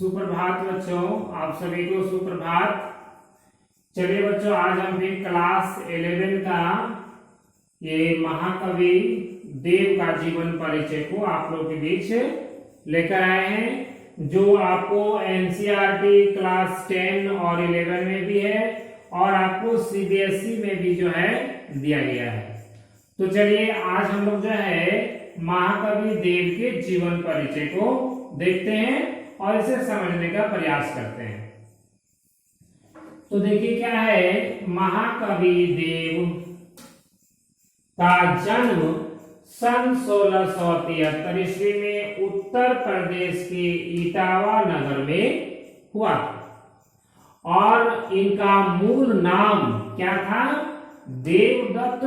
सुप्रभात बच्चों, आप सभी को सुप्रभात। चलिए बच्चों, आज हम भी क्लास 11 का ये महाकवि देव का जीवन परिचय को आप लोगों के बीच लेकर आए हैं, जो आपको एनसीईआरटी क्लास 10 और 11 में भी है और आपको सीबीएसई में भी जो है दिया गया है। तो चलिए आज हम लोग जो है महाकवि देव के जीवन परिचय को देखते हैं और इसे समझने का प्रयास करते हैं। तो देखिए क्या है, महाकवि देव का जन्म सन 1673 ईस्वी में उत्तर प्रदेश के इटावा नगर में हुआ और इनका मूल नाम क्या था? देवदत्त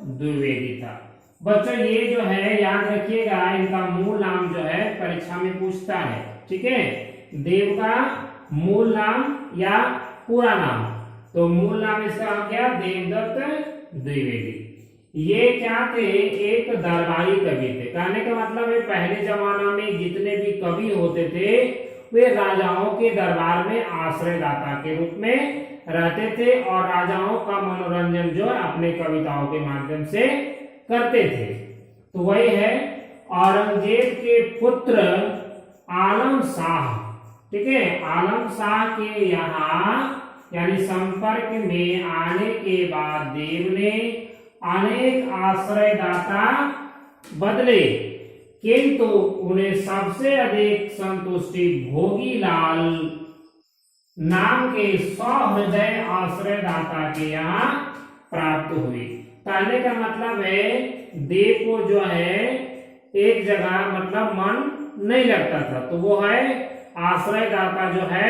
द्विवेदी था। बच्चों ये जो है याद रखिएगा, इनका मूल नाम जो है परीक्षा में पूछता है, ठीक है। देव का मूल नाम या पूरा नाम, तो मूल नाम इसका क्या? देवदत्त द्विवेदी। ये क्या थे? एक दरबारी कवि थे। कहने का मतलब है पहले जमाना में जितने भी कवि होते थे वे राजाओं के दरबार में आश्रयदाता के रूप में रहते थे और राजाओं का मनोरंजन जो है अपने कविताओं के माध्यम से करते थे। तो वही है औरंगजेब के पुत्र आलम शाह, ठीक है। आलम शाह के यहाँ यानी संपर्क में आने के बाद देव ने अनेक आश्रयदाता बदले, किंतु उन्हें सबसे अधिक संतुष्टि भोगीलाल नाम के सहृदय आश्रयदाता के यहाँ प्राप्त हुई। कहने का मतलब है देव को जो है एक जगह मतलब मन नहीं लगता था, तो वो है आश्रयदाता जो है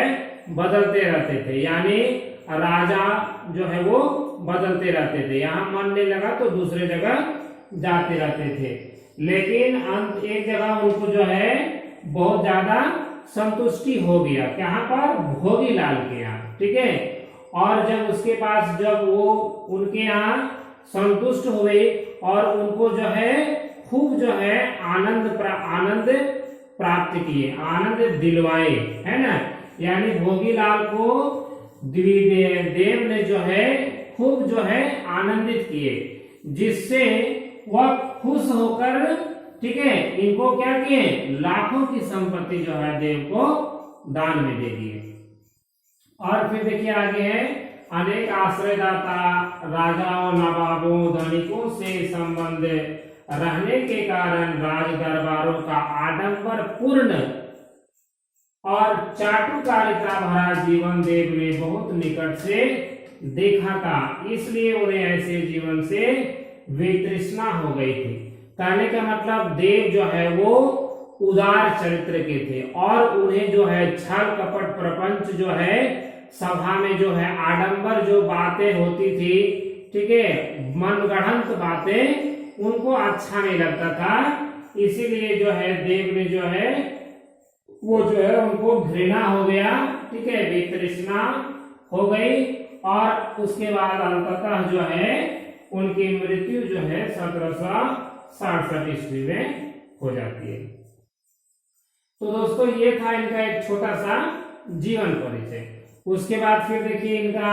बदलते रहते थे, यानी राजा जो है वो बदलते रहते थे। यहाँ मन नहीं लगा तो दूसरे जगह जाते रहते थे, लेकिन अंत एक जगह उनको जो है बहुत ज्यादा संतुष्टि हो गया। कहाँ पर? भोगीलाल के यहाँ, ठीक है। और जब उसके पास जब वो उनके यहाँ संतुष्ट हुए और उनको जो है खूब जो है आनंद प्राप्त किए, आनंद दिलवाए, है ना। यानी भोगीलाल को देव ने जो है खूब जो है आनंदित किए, जिससे वह खुश होकर, ठीक है, इनको क्या किए? लाखों की संपत्ति जो है देव को दान में दे दिए। और फिर देखिए आगे है, अनेक आश्रयदाता राजाओं, नवाबों, धनिकों से संबंध रहने के कारण राज दरबारों का आडंबर पूर्ण और चाटुकारिता भरा जीवन देव ने बहुत निकट से देखा था, इसलिए उन्हें ऐसे जीवन से वितृष्णा हो गई थी। कहने का मतलब देव जो है वो उदार चरित्र के थे और उन्हें जो है छल कपट प्रपंच जो है सभा में जो है आडंबर जो बातें होती थी, ठीक है, मनगढ़ंत बातें, उनको अच्छा नहीं लगता था। इसीलिए जो है देव ने जो है वो जो है उनको घृणा हो गया, ठीक है, वितृष्णा हो गई और उसके बाद अंततः जो है उनकी मृत्यु जो है 1767 ईस्वी में हो जाती है। तो दोस्तों ये था इनका एक छोटा सा जीवन परिचय। उसके बाद फिर देखिए इनका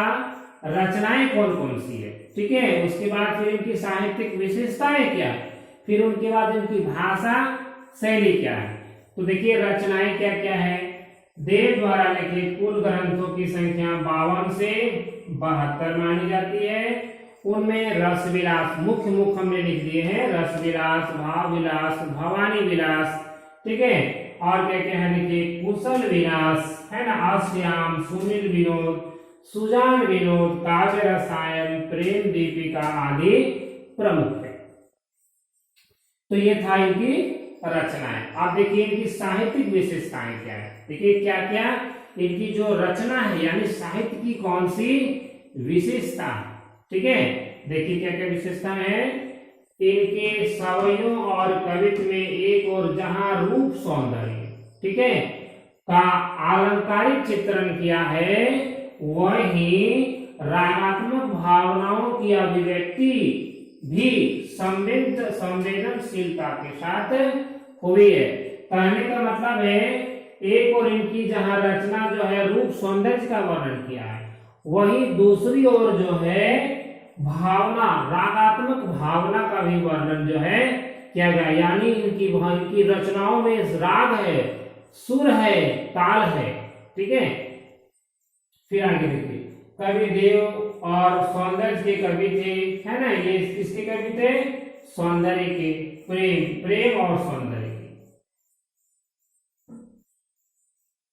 रचनाएं कौन कौन सी है, ठीक है। उसके बाद फिर इनकी साहित्यिक विशेषताएं क्या, फिर उनके बाद इनकी भाषा शैली क्या है। तो देखिए रचनाएं क्या क्या है। देव द्वारा लिखित कुल ग्रंथों की संख्या 52 से 72 मानी जाती है। उनमें रस विलास मुख्य हमने लिख दिए हैं, रस विलास, भाव विलास, भवानी विलास, ठीक है। और क्या क्या है देखिए, कुशल विलास, है ना, आश्याम, सुनील विनोद, सुजान विनोद, काव्य रसायन, प्रेम दीपिका आदि प्रमुख है। तो ये था इनकी रचनाएं। अब देखिए इनकी साहित्यिक विशेषताएं क्या है। देखिए क्या क्या इनकी जो रचना है यानी साहित्य की कौन सी विशेषता, ठीक है। देखिए क्या क्या विशेषता है इनके सवयों और कवित्व में। एक और जहां रूप सौंदर्य, ठीक है, का अलंकारिक चित्रण किया है, वही रागात्मक भावनाओं की अभिव्यक्ति भी संवेदनशीलता के साथ हुई है। कहने का मतलब है एक और इनकी जहां रचना जो है रूप सौंदर्य का वर्णन किया है, वही दूसरी ओर जो है भावना, रागात्मक भावना का भी वर्णन जो है किया गया। यानी इनकी रचनाओं में राग है, सुर है, ताल है। ठीक है, फिर आगे देखिए, कवि देव और सौंदर्य के कवि थे, है ना, ये किसके कवि थे? सौंदर्य के, प्रेम और सौंदर्य के।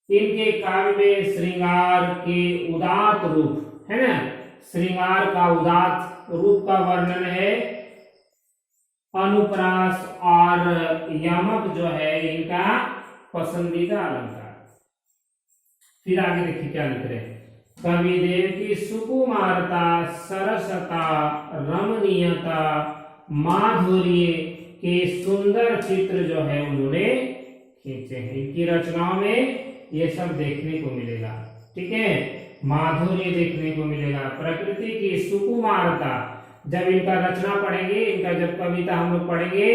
इनके काव्य में श्रृंगार के उदात रूप, है ना, श्रृंगार का उदात रूप का वर्णन है। अनुप्रास और यमक जो है इनका पसंदीदा अलंकार। फिर आगे देखिए क्या लिख रहे हैं, कवि देव की सुकुमारता, सरसता, रमणीयता, माधुर्य के सुंदर चित्र जो है उन्होंने खींचे हैं। इनकी रचनाओं में ये सब देखने को मिलेगा। ठीक है, माधुर्य देखने को मिलेगा, प्रकृति की सुकुमारता। जब इनका रचना पढ़ेंगे, इनका जब कविता हम लोग पढ़ेंगे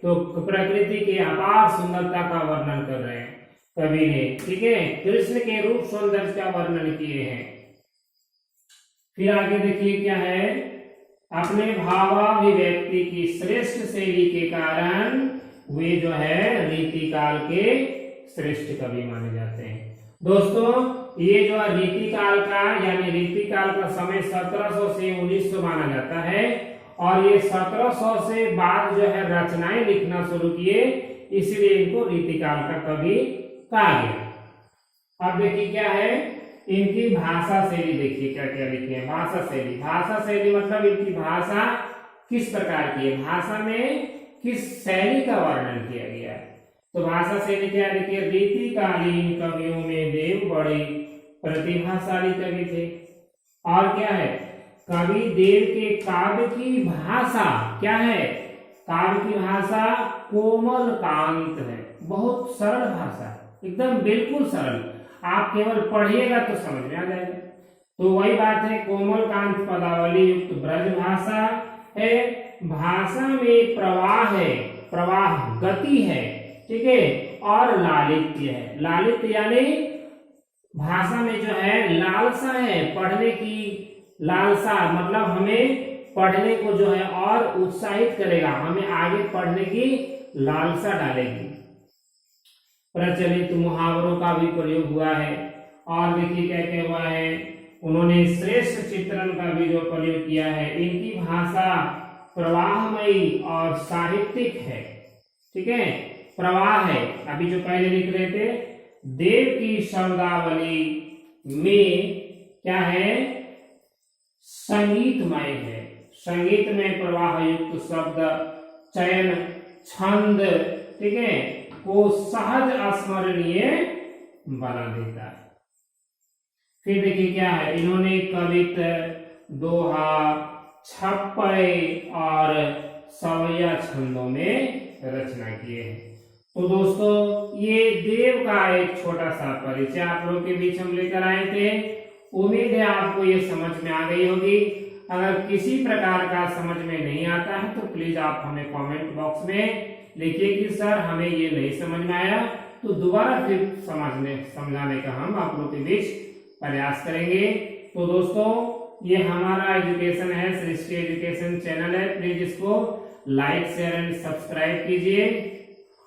तो प्रकृति की अपार सुंदरता का वर्णन कर रहे हैं कवि ने। ठीक है, कृष्ण के रूप सौंदर्य का वर्णन किए हैं। फिर आगे देखिए क्या है, अपने भावाभिव्यक्ति की श्रेष्ठ शैली के कारण वे जो है रीतिकाल के श्रेष्ठ कवि माने जाते हैं। दोस्तों, ये जो रीतिकाल का यानी रीतिकाल का समय 1700 से 1900 माना जाता है, और ये 1700 से बाद जो है रचनाएं लिखना शुरू किए, इसलिए इनको रीतिकाल का कवि कहा गया। अब देखिए क्या है, इनकी भाषा शैली देखिए क्या क्या लिखे हैं। भाषा शैली, भाषा शैली मतलब इनकी भाषा किस प्रकार की है, भाषा में किस शैली का वर्णन किया गया है। तो भाषा शैली क्या देखिए, रीतिकालीन कवियों में देव बड़े प्रतिभाशाली कवि थे। और क्या है, कवि देव के काव्य की भाषा क्या है, काव्य की भाषा कोमल कांत है, बहुत सरल भाषा, एकदम बिल्कुल सरल, आप केवल पढ़िएगा तो समझ में आ जाएगा। तो वही बात है, कोमल कांत पदावली युक्त ब्रज भाषा है। भाषा में प्रवाह है, प्रवाह गति है, ठीक है, और लालित्य है। लालित्य यानी भाषा में जो है लालसा है, पढ़ने की लालसा, मतलब हमें पढ़ने को जो है और उत्साहित करेगा, हमें आगे पढ़ने की लालसा डालेगी। प्रचलित मुहावरों का भी प्रयोग हुआ है। और देखिए क्या क्या हुआ है, उन्होंने श्रेष्ठ चित्रण का भी जो प्रयोग किया है। इनकी भाषा प्रवाहमयी और साहित्यिक है। ठीक है, प्रवाह है। अभी जो पहले लिख रहे थे, देव की शब्दावली में क्या है, संगीतमय है, संगीत में प्रवाह युक्त शब्द चयन, छंद, ठीक है, को सहज स्मरणीय बना देता है। फिर देखिए क्या है, इन्होंने कवित, दोहा, छप्पय और सवैया छंदों में रचना किए हैं। तो दोस्तों, ये देव का एक छोटा सा परिचय आप लोगों के बीच हम लेकर आए थे। उम्मीद है आपको ये समझ में आ गई होगी। अगर किसी प्रकार का समझ में नहीं आता है तो प्लीज आप हमें कमेंट बॉक्स में लिखिए कि सर हमें ये नहीं समझ में आया, तो दोबारा फिर समझाने का हम आप लोगों के बीच प्रयास करेंगे। तो दोस्तों, ये हमारा एजुकेशन है, सृष्टि एजुकेशन चैनल है, प्लीज इसको लाइक, शेयर एंड सब्सक्राइब कीजिए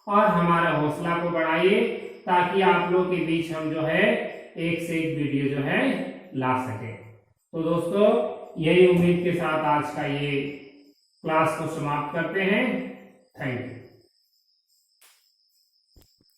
और हमारा हौसला को बढ़ाइए, ताकि आप लोग के बीच हम जो है एक से एक वीडियो जो है ला सके। तो दोस्तों, यही उम्मीद के साथ आज का ये क्लास को समाप्त करते हैं। Thank you.